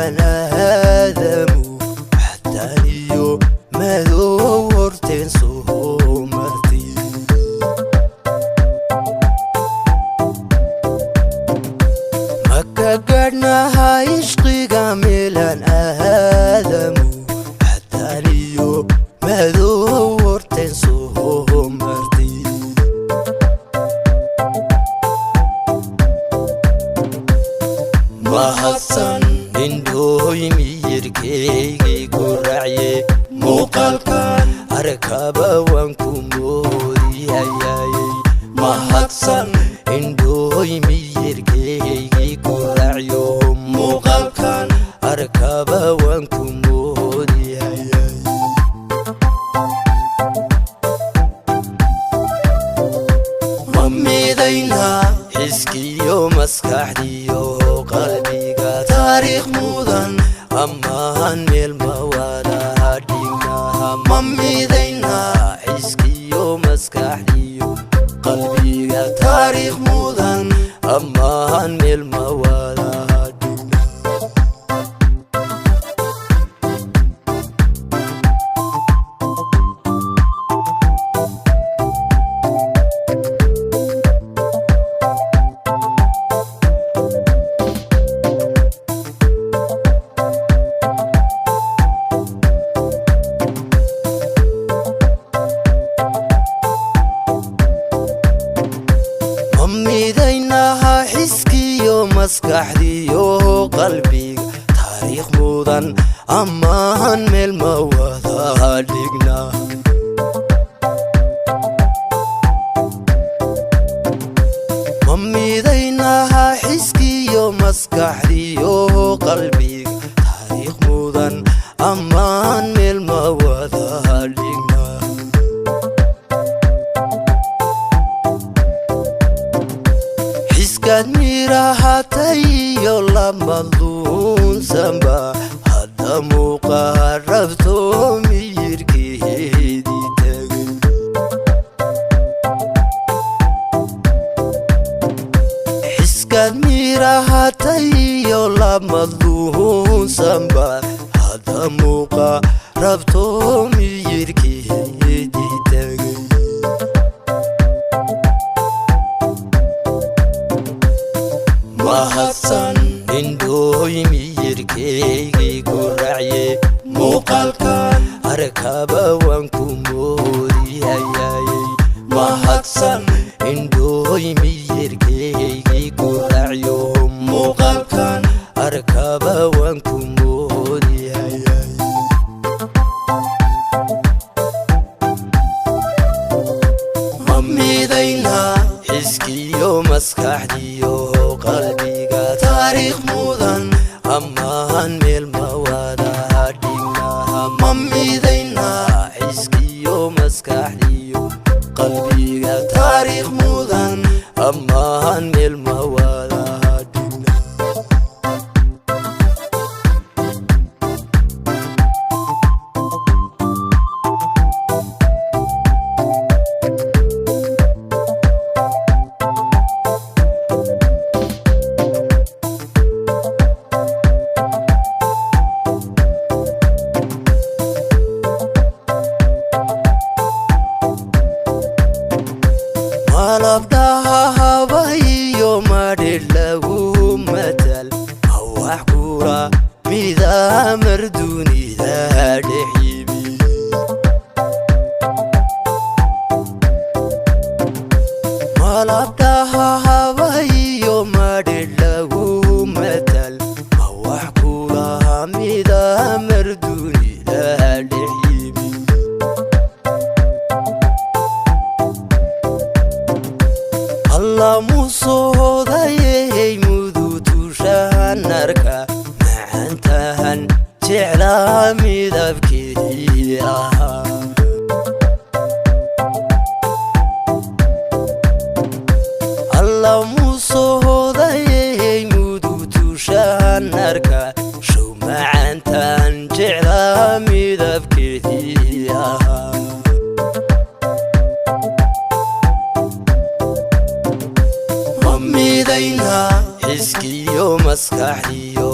ميلان آدمو حدانيو مدورتين سومرتي مكة قرنا عشقي ميلان آدمو حدانيو مدورتين سومرتي mahadsan indhooy miyirkeygii ku raacye muuqaalkan arkaba waan ku moodiyayay mahadsan indhooy miyirkeygii ku raacyo muuqaalkan arkaba waan ku moodiyayay mamidayna xiskiyo maskaxdiyo qalbiga taariikh mudan ammaan meel ma wada dhigna mamidayna xiskiyo maskaxdiyo qalbiga taariikh mudan ammaan meel ma wada dhigna mamidaynaha xiskiyo maskaxdiyo qalbiga taariikh mudan ammaan meel ma wada dhigna mamidaynaha xiskiyo maskaxdiyo qalbiga taariikh mudan ammaan meel ma wada dhigna iskad mirahatayyo lamaluunsanba hadda muuqarabto miyirkeedii tagay iskad mirahatayyo lamaluunsanba hadda muuqarabto miyirkeedii tagay mahadsan indhooy miyirkeygii ku raacye muuqaalkan arkaba waan ku moodiyayay mahadsan indhooy miyirkeygii ku raacyo muuqaalkan arkaba waan ku moodiyayay mamidayna xiskiyo maskaxdiyo qalbiga taariikh mudan ammaan meel ma wada dhigna mamidayna xiskiyo maskaxdiyo qalbiga taariikh mudan ammaan meel ma wada dhigna malabdaha habayo madhe lagu matal wax kura midamar dunida dhexibi malabdaha habayo madhe lagu matal wax kura midamar dunida dhexibi alla musoodayey mudutushanarka macantahan jeclaa midabkeedii ahaa alla musoodayey mudutushanarka show macantahan jeclaa midabkeedii ahaa mamidayna xiskiyo maskaxdiyo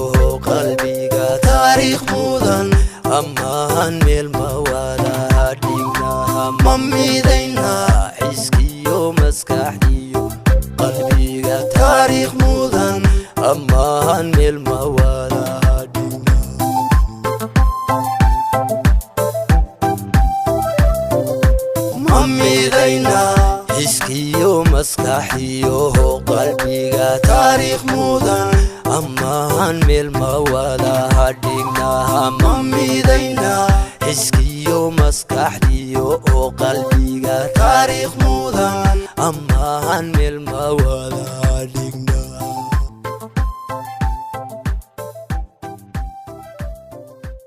qalbiga taariikh mudan ammaan meel ma wada dhignaa ma midayna xiskiyo maskaxdiyo qalbiga taariikh mudan ammaan meel ma wada dhignaa ma midayna xiskiyo maskaxdiyo qalbiga taariikh mudan ammaan meel ma wada dhignaa ma midayna xiskiyo maskaxdiyo qalbiga taariikh mudan ammaan meel ma wada dhignaa